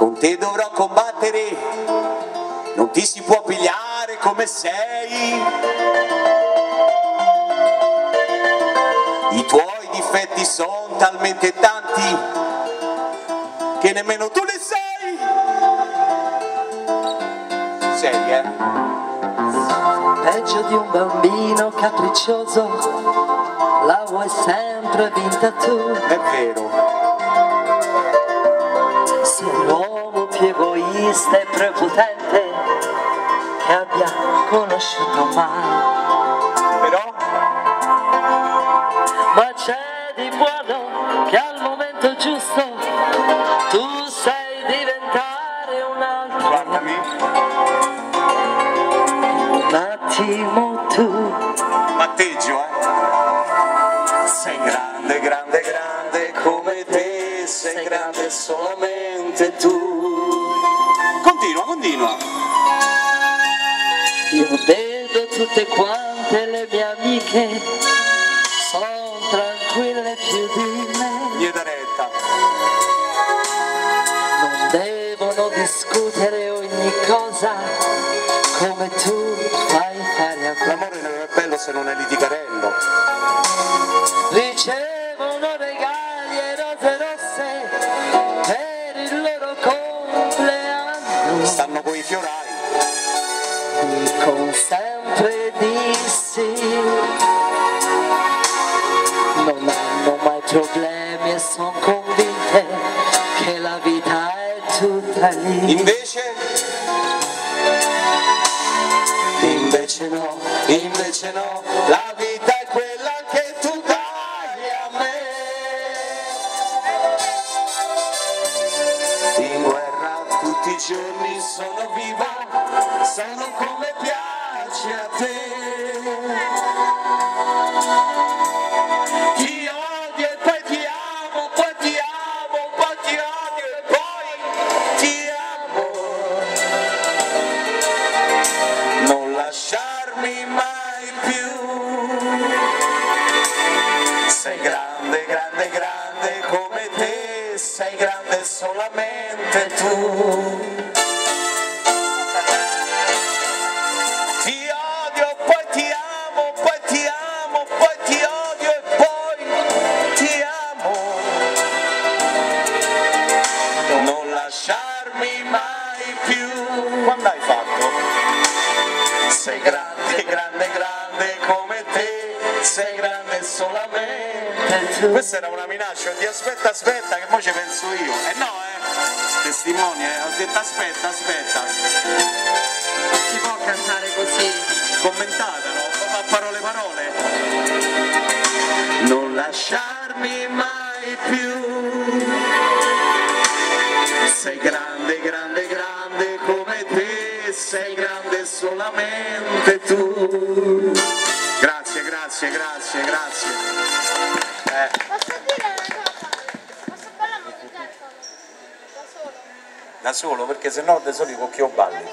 con te dovrò combattere, non ti si può pigliare come sei. I tuoi difetti sono talmente tanti che nemmeno tu li sai. Sei, Peggio di un bambino capriccioso, la vuoi sempre vinta tu. È vero. Sei l'uomo più egoista e prepotente che abbia conosciuto mai. Però Ma c'è di buono che al momento giusto tu sai diventare un altro. guardami, Un attimo tu matteggio, sei grande, grande, grande come te, sei grande solamente tu. Continua, continua. Io vedo tutte quante le mie amiche, sono tranquille più di me. Gli dà retta. Non devono discutere ogni cosa come tu fai fare a me. L'amore non è bello se non è litigarello. Ricevono regali e rose rosse per il loro compleanno. Stanno coi fiorai. Dicono sempre di sì, non hanno mai problemi e sono convinte che la vita è tutta lì. Invece no, la vita è quella che tu dai a me. In guerra tutti i giorni sono viva, sono come piace a te. Ti odio e poi ti amo, poi ti amo, poi ti odio e poi ti amo. Non lasciarmi mai più. Sei grande, grande, grande come te, sei grande solamente tu. Ti odio, poi ti amo, poi ti amo, poi ti odio e poi ti amo. Non lasciarmi mai più. Quando hai fatto? Sei grande, grande, grande come te, sei grande solamente tu. Questa era una minaccia, di aspetta, aspetta, che mo ci penso io. No, testimoni, ho detto aspetta, aspetta. Si può cantare così? Commentatelo, fa parole parole. Non lasciarmi mai più. Sei grande, grande, grande come te, sei grande solamente tu. Grazie, grazie, grazie, grazie. Posso dire una cosa? Posso ballare un pezzetto? Da solo? Da solo, perché sennò da soli con chi ho balli.